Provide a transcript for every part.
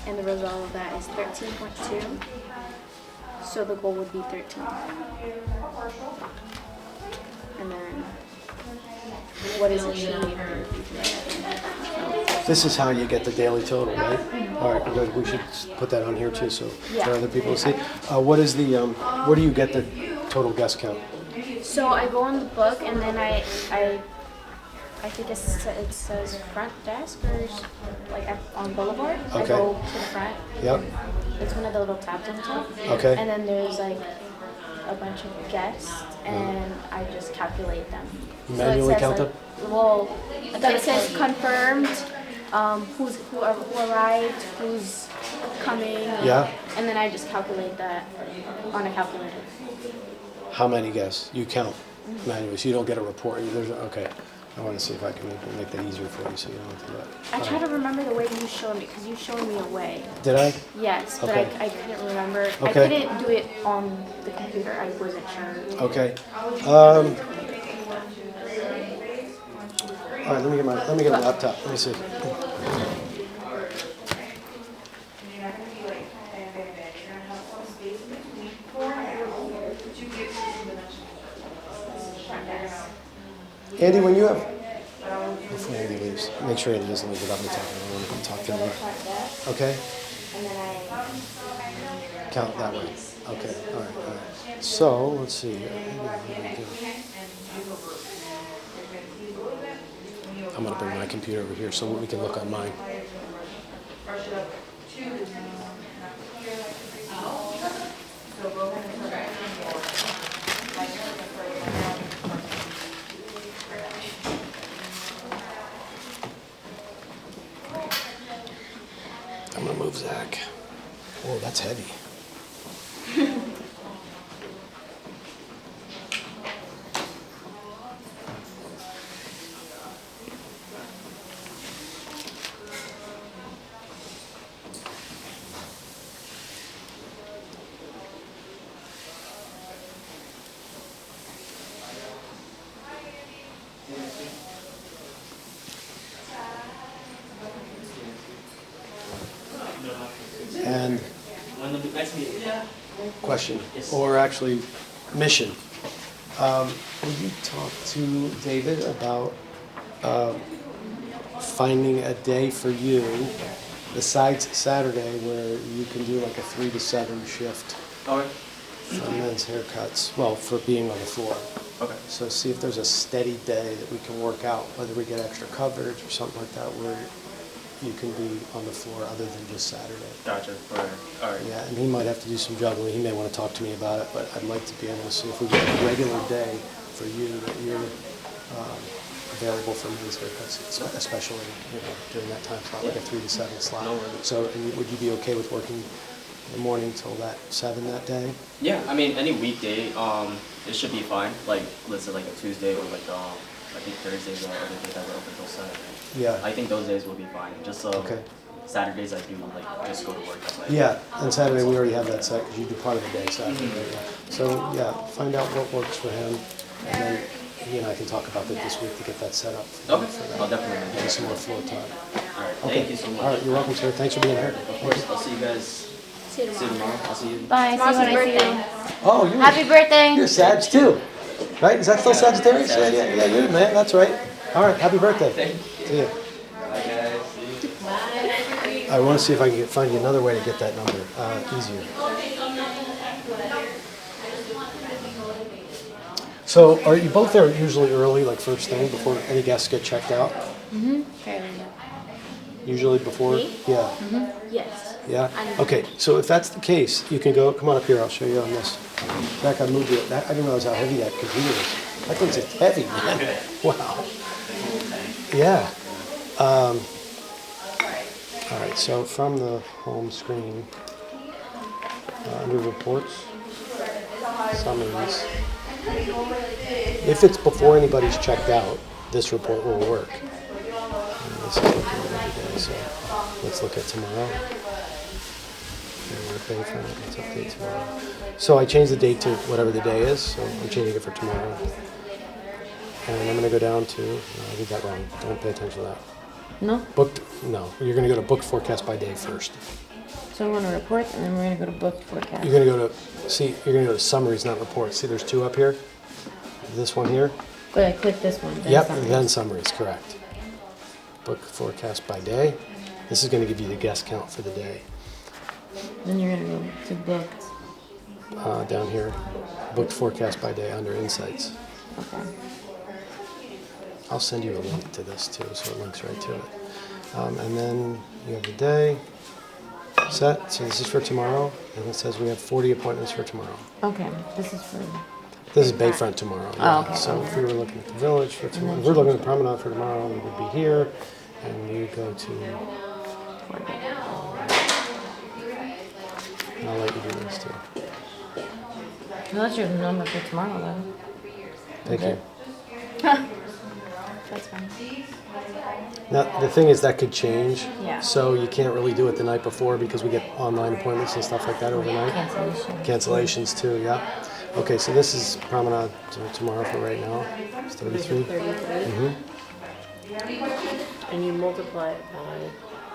and the result of that is 13.2. So the goal would be 13. And then what is achieved? This is how you get the daily total, right? All right, good. We should put that on here too, so for other people to see. What is the? Where do you get the total guest count? So I go on the book, and then I think it says front desk or like on Boulevard. Okay. I go to the front. Yep. It's one of the little tabs on the top. Okay. And then there's like a bunch of guests, and I just calculate them. Manually count them? Well, it says confirmed, who arrived, who's coming. Yeah. And then I just calculate that on a calculator. How many guests? You count manually, so you don't get a report. Okay. I want to see if I can make that easier for you, so you don't have to do that. I try to remember the way you showed me, because you showed me a way. Did I? Yes, but Okay. I couldn't remember. Okay. I couldn't do it on the computer. I wasn't sure. Okay. All right. Let me get a laptop. Let me see. Andy, when you have, before Andy leaves, make sure Andy doesn't leave without me talking. I want to talk to him. Okay? And then Count that way. Okay, all right. So, let's see. I'm going to bring my computer over here so we can look on mine. I'm going to move Zach. Oh, that's heavy. And question, or actually mission. Would you talk to David about finding a day for you besides Saturday where you can do like a 3 to 7 shift for men's haircuts? Well, for being on the floor. Okay. So see if there's a steady day that we can work out, whether we get extra coverage or something like that, where you can be on the floor other than just Saturday. Gotcha. All right. Yeah, and he might have to do some juggling. He may want to talk to me about it, but I'd like to be able to see if we get a regular day for you that you're available for men's haircuts, especially during that time slot, like a 3 to 7 slot. No worries. So, and would you be okay with working the morning till that 7 that day? Yeah, I mean any weekday, it should be fine. Like let's say like a Tuesday or like I think Thursdays are other days that are open till Saturday. Yeah. I think those days will be fine. Just Okay. Saturdays I do like just go to work. That's like, Yeah, and Saturday we already have that set because you do part of the day Saturday. Yeah. So yeah, find out what works for him, and then he and I can talk about that this week to get that set up. Okay. For that. I'll definitely Give you some more floor time. All right. Okay. Thank you so much. All right, you're welcome, sir. Thanks for being here. Of course. I'll see you guys. See you tomorrow. I'll see you. Bye. See you when I see you. Oh, you. Happy birthday. You're Sag too, right? Is that still Sagittarius? Yeah, you're man. That's right. All right, happy birthday. Thank you. See ya. Bye guys. See you. I want to see if I can find you another way to get that number easier. So, are you both there usually early, like first thing, before any guests get checked out? Fairly, Usually before? Me? Yeah. yes. Yeah? Okay, so if that's the case, you can go, come on up here, I'll show you on this. Zach, I moved it. I didn't realize how heavy that computer is. That thing's heavy, man. Wow. Yeah. All right, so from the home screen, under reports, summaries. If it's before anybody's checked out, this report will work. And this is looking at every day, so let's look at tomorrow. Let's update tomorrow. So I changed the date to whatever the day is, so I'm changing it for tomorrow. And I'm going to go down to, no, I did that wrong. Don't pay attention to that. No? Booked, no. You're going to go to book forecast by day first. So we're gonna report, and then we're gonna go to book forecast. You're gonna go to summaries, not reports. See, there's two up here. This one here. But I click this one. Then Yep, summaries. then summaries, correct. Book forecast by day. This is gonna give you the guest count for the day. Then you're gonna go to booked. Down here, booked forecast by day under insights. Okay. I'll send you a link to this too, so it links right to it. And then you have the day set. So this is for tomorrow, and it says we have 40 appointments for tomorrow. Okay. This is for. This is Bayfront tomorrow. Oh, okay. So if we were looking at the village for tomorrow, if we're looking at the promenade for tomorrow, we would be here, and we go to. And I'll let you do this too. Well, that's your number for tomorrow, though. Thank you. That's fine. Now, the thing is that could change. Yeah. So you can't really do it the night before because we get online appointments and stuff like that overnight. Cancellation. Cancellations too, yeah. Okay, so this is promenade tomorrow for right now. It's 33. 33. Mm-hmm. And you multiply it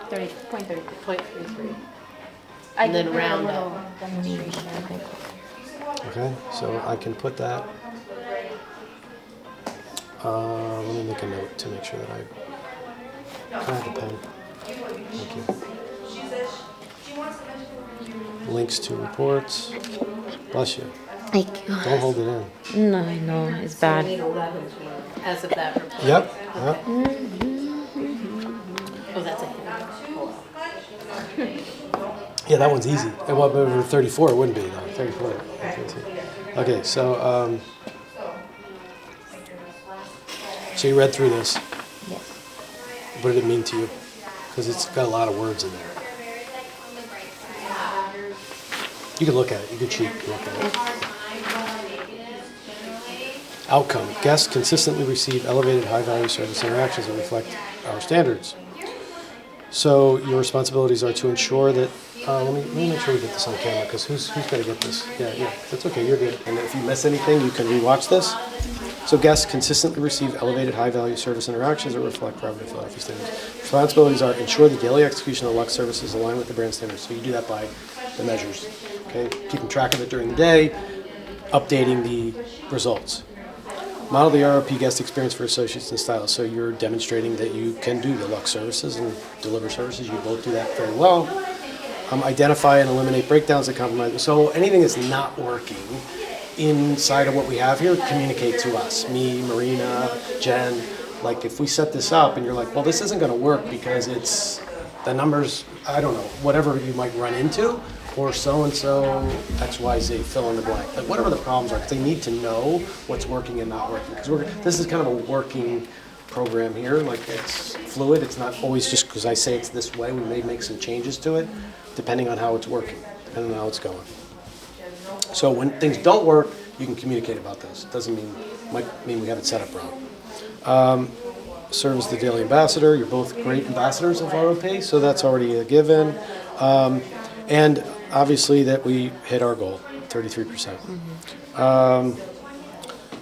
by 30.33. 0.33. I And then can put a round little up. demonstration. Okay, so I can put that. Let me make a note to make sure that I have the pen. Thank you. Links to reports. Bless you. Thank you. Don't hold it in. No, I know it's I bad. need 11 tomorrow, as of that report. Yep. Yep. Oh, that's a hit. Yeah, that one's easy. And what over 34 it wouldn't be though. 34. Okay, so so you read through this. Yes. What did it mean to you? Because it's got a lot of words in there. You can look at it. You can cheat. You can look at it. Outcome. Guests consistently receive elevated high-value service interactions that reflect our standards. So your responsibilities are to ensure that. Let me make sure we get this on camera because who's going to get this? Yeah, that's okay. You're good. And if you miss anything, you can rewatch this. So guests consistently receive elevated high-value service interactions that reflect property Philadelphia standards. Responsibilities are ensure the daily execution of Lux services align with the brand standards. So you do that by the measures. Okay, keeping track of it during the day, updating the results. Model the ROP guest experience for associates and stylists. So you're demonstrating that you can do the Lux services and deliver services. You both do that very well. Identify and eliminate breakdowns that compromise. So anything that's not working inside of what we have here, communicate to us. Me, Marina, Jen. Like if we set this up and you're like, well, this isn't going to work because it's the numbers, I don't know, whatever you might run into, or so-and-so, XYZ, fill in the blank. Like whatever the problems are, because they need to know what's working and not working. Because this is kind of a working program here. Like it's fluid. It's not always just because I say it's this way. We may make some changes to it, depending on how it's working, depending on how it's going. So when things don't work, you can communicate about those. It doesn't might mean we have it set up wrong. Serve as the daily ambassador. You're both great ambassadors of ROP, so that's already a given. And obviously that we hit our goal, 33%.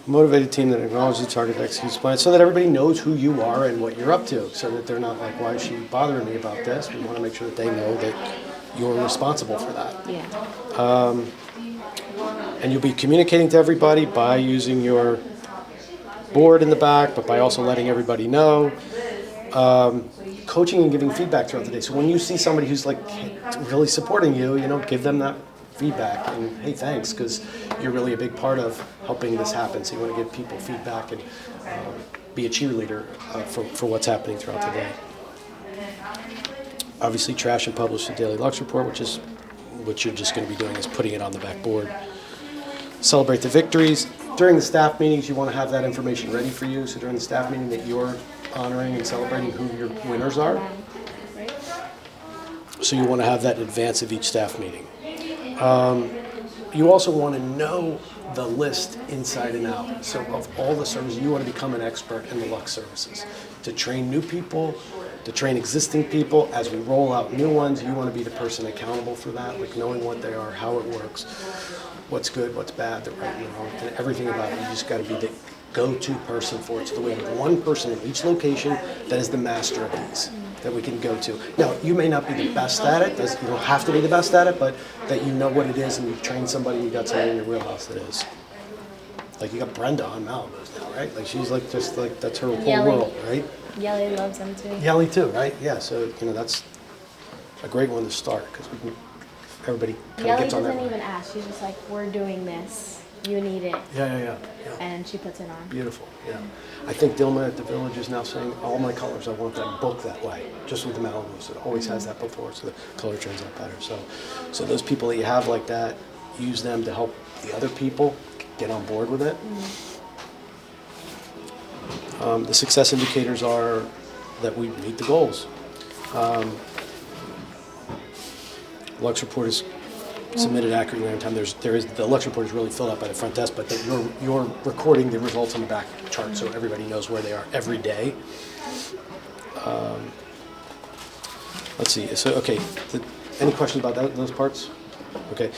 Motivated team that acknowledges the target executes plan so that everybody knows who you are and what you're up to, so that they're not like, why is she bothering me about this? We want to make sure that they know that you're responsible for that. Yeah. And you'll be communicating to everybody by using your board in the back, but by also letting everybody know. Coaching and giving feedback throughout the day. So when you see somebody who's like really supporting you, give them that feedback and hey, thanks, because you're really a big part of helping this happen. So you want to give people feedback and be a cheerleader for what's happening throughout the day. Obviously, trash and publish the daily Lux report, which is what you're just going to be doing is putting it on the backboard. Celebrate the victories. During the staff meetings, you want to have that information ready for you. So during the staff meeting that you're honoring and celebrating who your winners are. So you want to have that in advance of each staff meeting. You also want to know the list inside and out. So of all the services, you want to become an expert in the Lux services. To train new people, to train existing people. As we roll out new ones, you want to be the person accountable for that, like knowing what they are, how it works, what's good, what's bad, the right and wrong, and everything about it. You just got to be the go-to person for it. So that we have one person in each location that is the master of these. that we can go to. Now, you may not be the best at it, you don't have to be the best at it, but that you know what it is and you've trained somebody, you got somebody in your wheelhouse that is. Like you got Brenda on Malibu's now, right? Like she's like just like that's her whole Yelling. world, right? Yelly loves them too. Yelly too, right? Yeah, so that's a great one to start because everybody kind of Yelly gets on that. doesn't even ask. She's just like, we're doing this. You need it. Yeah. And she puts it on. Beautiful, yeah. I think Dilma at the Village is now saying, all my colors, I want them booked that way, just with the Malibus. It always has that before, so the color turns out better. So those people that you have like that, use them to help the other people get on board with it. The success indicators are that we meet the goals. Lux report is submitted accurately on time. The Lux report is really filled out by the front desk, but you're recording the results on the back chart so everybody knows where they are every day. Let's see. So, okay. Any questions about those parts? Okay.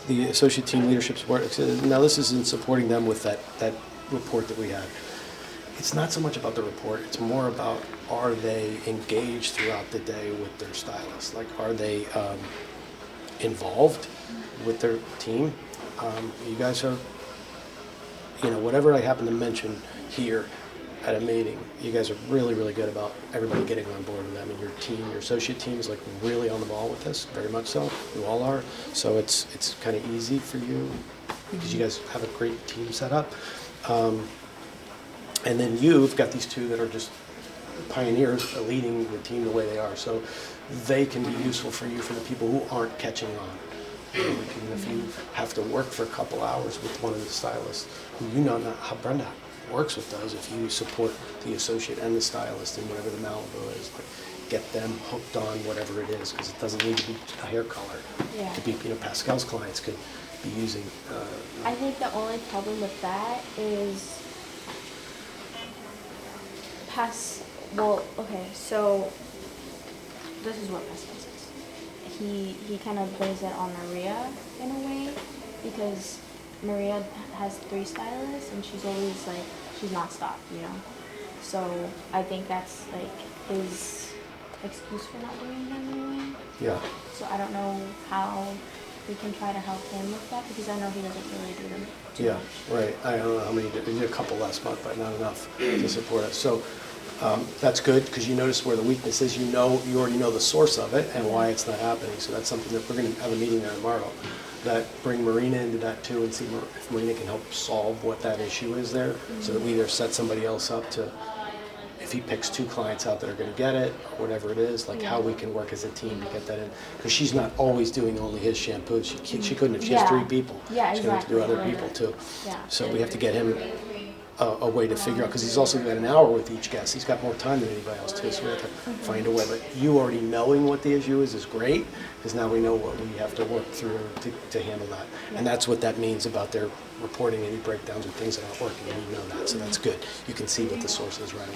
The associate team leadership support. Now, this is in supporting them with that report that we had. It's not so much about the report. It's more about, are they engaged throughout the day with their stylist? Like, are they involved with their team? You guys are, whatever I happen to mention here at a meeting, you guys are really, really good about everybody getting on board with them. And your team, your associate team is like really on the ball with this, very much so. You all are. So it's kind of easy for you because you guys have a great team set up. And then you've got these two that are just pioneers leading the team the way they are. So they can be useful for you for the people who aren't catching on. Even if you have to work for a couple hours with one of the stylists, who not how Brenda works with those, if you support the associate and the stylist in whatever the Malibu is, like get them hooked on whatever it is, because it doesn't need to be a hair color. Yeah. It could be, Pascal's clients could be using. I think the only problem with that is so this is what Pascal says. He kind of blames it on Maria in a way, because Maria has 3 stylists and she's always like, she's nonstop, So I think that's like his excuse for not doing them anyway. Yeah. So I don't know how we can try to help him with that, because I know he doesn't really do them too Yeah, much. right. I don't know how many, we did a couple last month, but not enough to support us. So that's good, because you notice where the weakness is. You already know the source of it and why it's not happening. So that's something that we're going to have a meeting there tomorrow. That bring Marina into that too, and see if Marina can help solve what that issue is there, so that we either set somebody else up to, if he picks 2 clients out that are going to get it, or whatever it is, like how we can work as a team to get that in. Because she's not always doing only his shampoos. She couldn't if she has 3 people. Yeah, she's going to have to do other people too. Yeah. So we have to get him a way to figure out, because he's also got an hour with each guest. He's got more time than anybody else too, so we have to find a way. But you already knowing what the issue is great, because now we know what we have to work through to handle that. And that's what that means about their reporting any breakdowns or things that aren't working, and you know that, so that's good. You can see what the source is right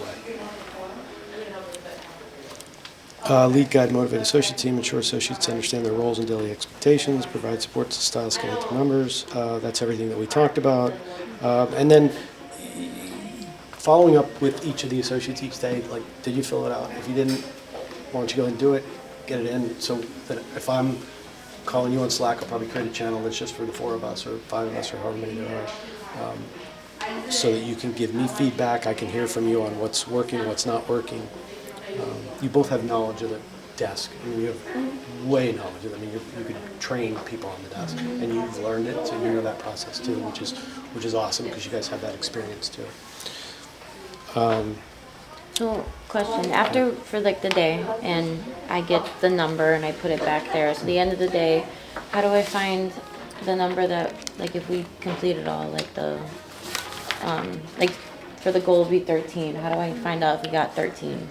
away. Lead guide, motivate associate team, ensure associates understand their roles and daily expectations, provide support to stylists connect to members. That's everything that we talked about. And then following up with each of the associates each day, like, did you fill it out? If you didn't, why don't you go ahead and do it, get it in, so that if I'm calling you on Slack, I'll probably create a channel that's just for the 4 of us or 5 of us or however many there are, so that you can give me feedback. I can hear from you on what's working, what's not working. You both have knowledge of the desk. I mean, you have way knowledge of it. I mean, you could train people on the desk, and you've learned it, so you know that process too, which is awesome, because you guys have that experience too. So, question, after, for like the day, and I get the number and I put it back there, so the end of the day, how do I find the number that, like, if we complete it all, like the, like, for the goal to be 13, how do I find out if we got 13?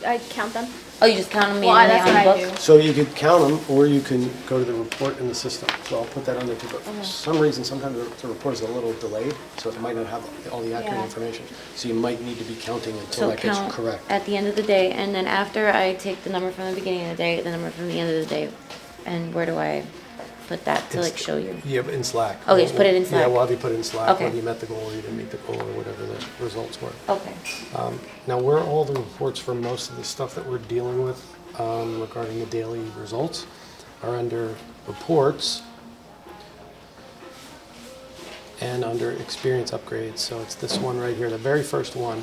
I count them. Oh, you just count them Well, manually that's on what the I book? do. So you could count them, or you can go to the report in the system. So I'll put that on there too. But for some reason, sometimes the report is a little delayed, so it might not have all the accurate Yeah. information. So you might need to be counting until So that gets count correct. at the end of the day, and then after I take the number from the beginning of the day, the number from the end of the day, and where do I put that to It's- like show you? Yeah, but in Slack. Okay, just put it in Yeah, Slack. we'll have you put it in Slack, Okay. whether you met the goal or you didn't meet the goal or whatever the results were. Okay. Now, where all the reports for most of the stuff that we're dealing with regarding the daily results are under reports and under experience upgrades. So it's this one right here, the very first one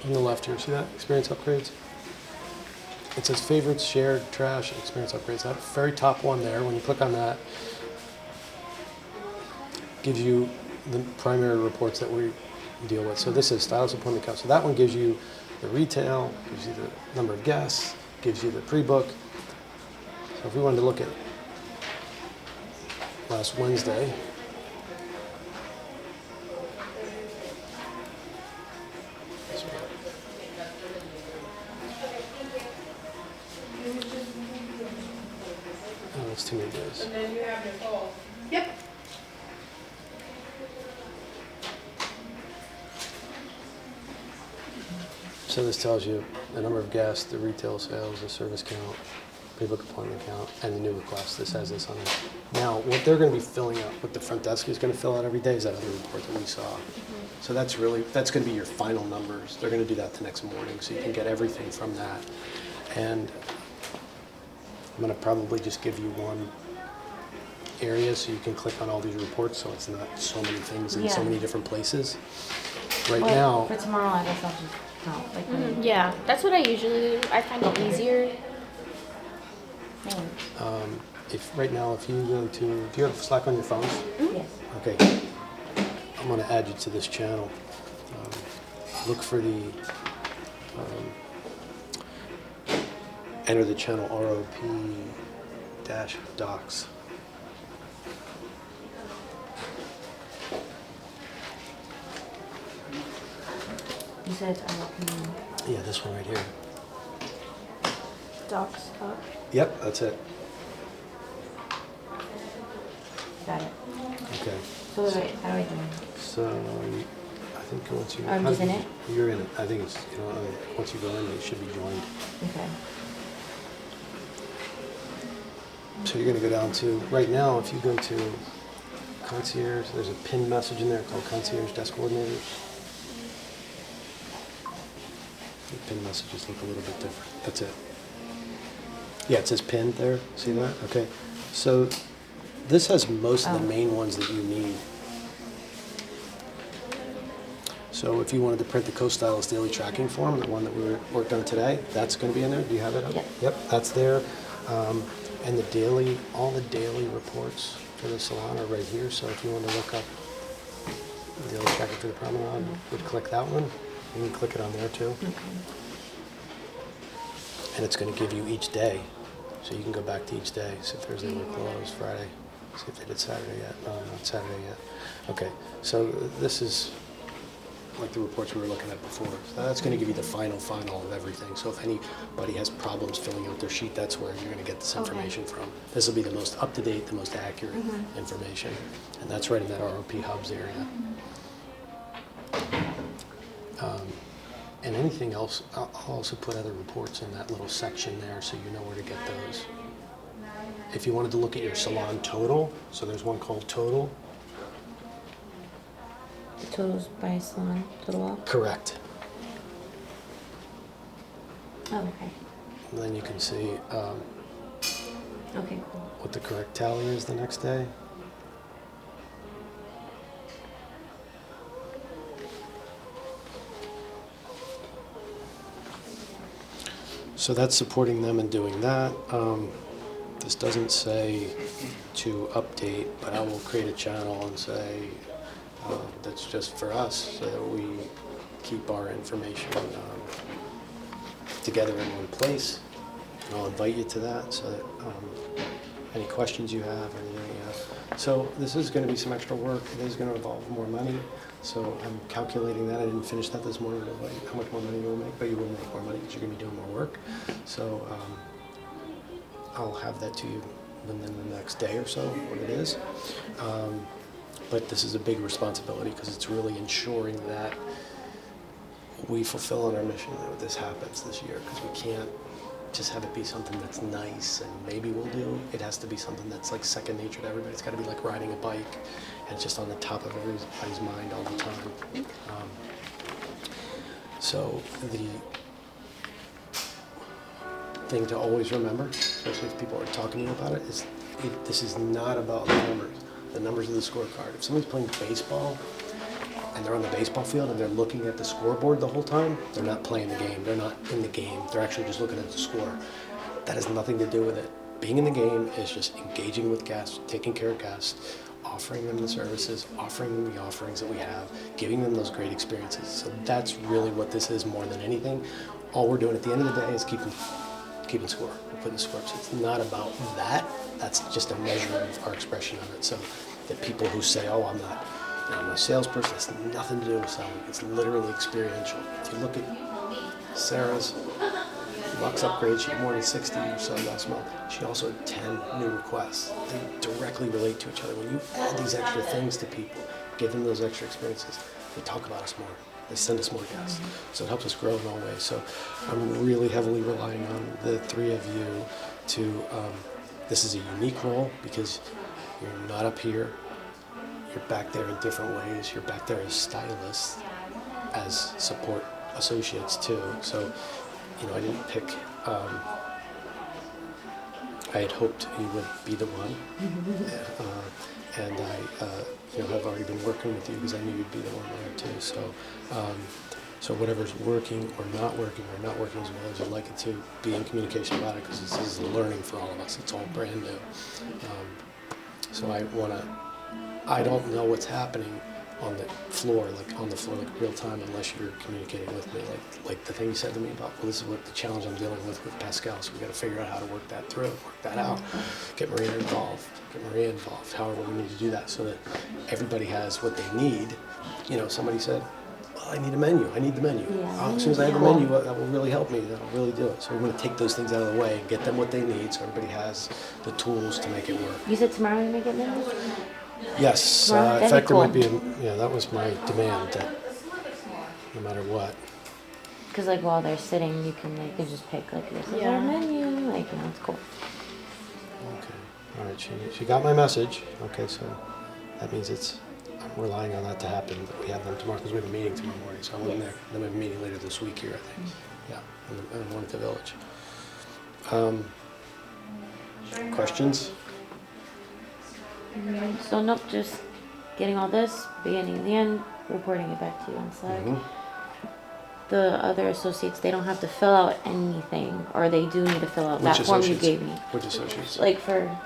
on the left here. See that? Experience upgrades. It says favorites, shared, trash, experience upgrades. That very top one there, when you click on that, gives you the primary reports that we deal with. So this is stylist appointment count. So that one gives you the retail, gives you the number of guests, gives you the pre-book. So if we wanted to look at last Wednesday, this one. Oh, that's too many days. So this tells you the number of guests, the retail sales, the service count, pre-book appointment count, and the new requests. This has this on it. Now, what they're going to be filling out, what the front desk is going to fill out every day is that other report that we saw. So that's going to be your final numbers. They're going to do that the next morning, so you can get everything from that. And I'm going to probably just give you one area so you can click on all these reports, so it's not so many things in so Yeah. many different places. Right Well, now, For tomorrow, I guess I'll just count, like, Yeah, that's what I usually do. I find it easier. right now, if you go to, do you have Slack on your phones? Yes. Okay, I'm going to add you to this channel. Look for the, enter the channel ROP-docs. You said RLP. Yeah, this one right here. Docs up. Yep, that's it. Got it. Okay, So wait, how do I join? so I think once you... I'm just in it? You're in it. I think it's, once you go in, you should be joined. Okay. So you're going to go down to, right now, if you go to concierge, there's a pinned message in there called concierge desk coordinators. The pinned messages look a little bit different. That's it. Yeah, it says pinned there. See that? Okay. So this has most of the main ones that you need. So if you wanted to print the co-stylist daily tracking form, the one that we worked on today, that's going to be in there. Do you have it up? Yep. Yep, that's there. And all the daily reports for the salon are right here. So if you want to look up daily tracking for the promenade, would click that one. You can click it on there too. And it's going to give you each day. So you can go back to each day. See if Thursday we're closed, Friday. See if they did Saturday yet. No, not Saturday yet. Okay, so this is like the reports we were looking at before. So that's going to give you the final of everything. So if anybody has problems filling out their sheet, that's where you're going to get this information from. This will be the most up-to-date, the most accurate information. And that's right in that ROP Hubs area. And anything else, I'll also put other reports in that little section there so you know where to get those. If you wanted to look at your salon total, so there's one called Total. The totals by salon, total off? Correct. Oh, okay. And then you can see Okay, cool. what the correct tally is the next day. So that's supporting them in doing that. This doesn't say to update, but I will create a channel and say that's just for us so that we keep our information together in one place. And I'll invite you to that so that any questions you have or anything. So this is going to be some extra work. It is going to involve more money. So I'm calculating that. I didn't finish that this morning, but how much more money you will make, but you will make more money because you're going to be doing more work. So I'll have that to you within the next day or so, what it is. But this is a big responsibility because it's really ensuring that we fulfill on our mission that this happens this year, because we can't just have it be something that's nice and maybe we'll do. It has to be something that's like second nature to everybody. It's got to be like riding a bike, and it's just on the top of everybody's mind all the time. So the thing to always remember, especially if people are talking to you about it, is this is not about the numbers. The numbers of the scorecard. If somebody's playing baseball and they're on the baseball field and they're looking at the scoreboard the whole time, they're not playing the game. They're not in the game. They're actually just looking at the score. That has nothing to do with it. Being in the game is just engaging with guests, taking care of guests, offering them the services, offering them the offerings that we have, giving them those great experiences. So that's really what this is more than anything. All we're doing at the end of the day is keeping score. We're putting the score up. So it's not about that. That's just a measure of our expression of it. So that people who say, oh, I'm a salesperson, it's nothing to do with selling. It's literally experiential. If you look at Sarah's Lux upgrade, she had more than 60 or so last month. She also had 10 new requests. They directly relate to each other. When you add these extra things to people, give them those extra experiences, they talk about us more. They send us more guests. So it helps us grow in all ways. So I'm really heavily relying on the three of you to, this is a unique role because you're not up here. You're back there in different ways. You're back there as stylists, as support associates too. So, I didn't pick, I had hoped you would be the one. And I have already been working with you because I knew you'd be the one there too. So whatever's working or not working as well as you'd like it to, be in communication about it because this is learning for all of us. It's all brand new. So I don't know what's happening on the floor, like real time, unless you're communicating with me. Like the thing you said to me about, well, this is what the challenge I'm dealing with Pascal. So we got to figure out how to work that through, work that out, get Maria involved, however we need to do that so that everybody has what they need. Somebody said, well, I need a menu. I need the menu. Yeah, as soon as I have the menu, that will really help me. That'll really do it. So we're going to take those things out of the way and get them what they need so everybody has the tools to make it work. You said tomorrow you're gonna get menus? Yes, Well, in fact, cool. there might be, that was my demand, that no matter what. Because while they're sitting, you can just pick this is our menu. It's cool. Okay, all right, she got my message. Okay, so that means I'm relying on that to happen, but we have them tomorrow because we have a meeting tomorrow morning, so I wasn't there. Then we have a meeting later this week here, I think. Yeah, in one at the village. Questions? So nope, just getting all this, beginning and the end, reporting it back to you on Slack. The other associates, they don't have to fill out anything, or they do need to fill out that form you gave me. Which associates? For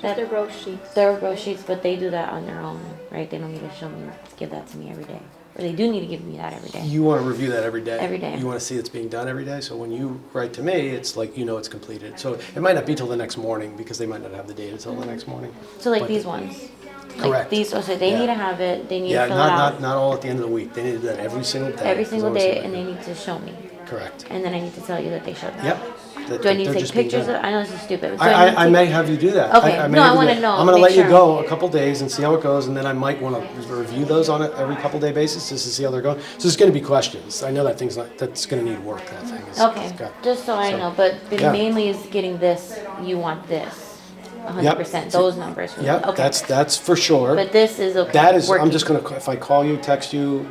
Just their growth sheets. their grow sheets, but they do that on their own, right? They don't need to give that to me every day. Or they do need to give me that every day. You want to review that every day? Every day. You want to see it's being done every day? So when you write to me, it's like it's completed. So it might not be till the next morning because they might not have the data till the next morning. So But these ones. Correct. These, so they need to have it, they need to fill it not out not all at the end of the week. They need to do that every single day. every single There's always day, and something. they need to show me. Correct. And then I need to tell you that they showed me. Yep. Do I need to take pictures of? I know this is stupid. But do I need to may have you do that. Okay. I may No, have I you do wanna that. know, I'm going to make let you sure. go a couple days and see how it goes, and then I might want to review those on it every couple day basis just to see how they're going. So there's going to be questions. I know that's going to need work. That thing is. Okay, it's got- just so I know, but yeah. mainly is getting this, you want this, 100%, Yep. those numbers. Yep. Okay. That's for sure. But this is okay. That is. I'm working. just going to. If I call you, text you,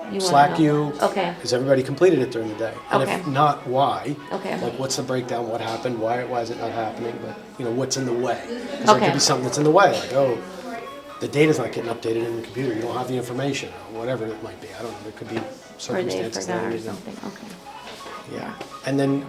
You wanna Slack know. you. Okay. Has everybody completed it during the day? And Okay. if not, why? Okay. Like, what's the breakdown? What happened? Why is it not happening? But what's in the way? Because there Okay. could be something that's in the way. Like, the data's not getting updated in the computer. You don't have the information, or whatever it might be. I don't know. There could be Or they circumstances that forgot we or need to know. something, okay. Yeah. And then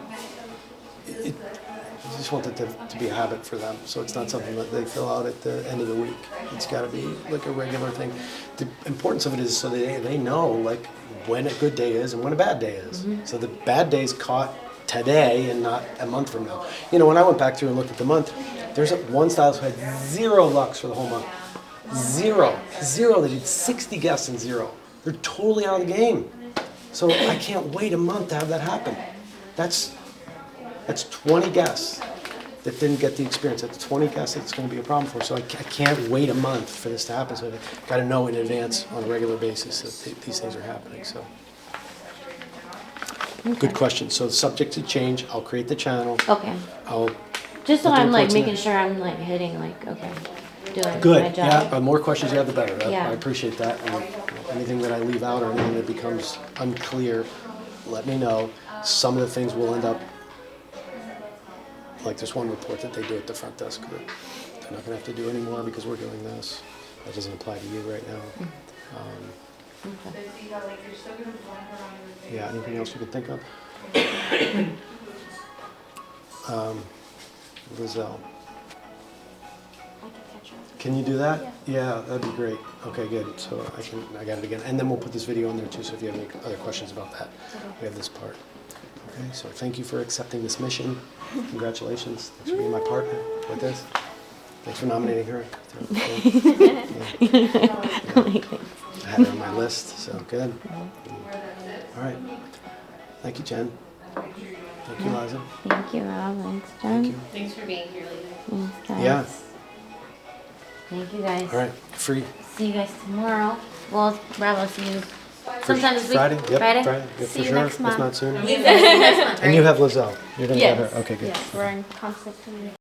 I just want it to be a habit for them, so it's not something that they fill out at the end of the week. It's got to be like a regular thing. The importance of it is so they know when a good day is and when a bad day is. So the bad day's caught today and not a month from now. When I went back through and looked at the month, there's one stylist who had 0 Lux for the whole month. Zero. They did 60 guests and 0. They're totally out of the game. So I can't wait a month to have that happen. That's 20 guests that didn't get the experience. That's 20 guests that it's going to be a problem for. So I can't wait a month for this to happen. So I got to know in advance on a regular basis that these things are happening. So Good question. So subject to change, I'll create the channel. Okay. I'll Just so put the I'm like reports in making there. sure I'm like hitting like, okay, doing my Good, yeah, job. the more questions you have, the better. Yeah. I appreciate that. And anything that I leave out or anything that becomes unclear, let me know. Some of the things will end up, like there's one report that they do at the front desk that they're not gonna have to do anymore because we're doing this. That doesn't apply to you right now. Okay. Yeah, anything else you can think of? Lizelle, I can catch up. can you do that? Yeah, that'd be great. Okay, good. So I got it again. And then we'll put this video in there too, so if you have any other questions about that, we have this part. Okay, so thank you for accepting this mission. Congratulations. Thanks for being my partner with this. Thanks for nominating her. Yeah. I had her on my list, so good. All right. Thank you, Jen. Thank you, Liza. Thank you, Rob. Thanks, Jen. Thank you. Thanks for being here, Lisa. Thanks, guys. Yeah. Thank you, guys. All right. Free. See you guys tomorrow. Well, Rob, I'll see you sometime this week. Friday? Yep, Friday? Friday. Yep, See for you sure. next If month. not sooner. Next month, And you have Lizelle. You're going to Yes. get her. Okay, good. Yes, we're in constant communication.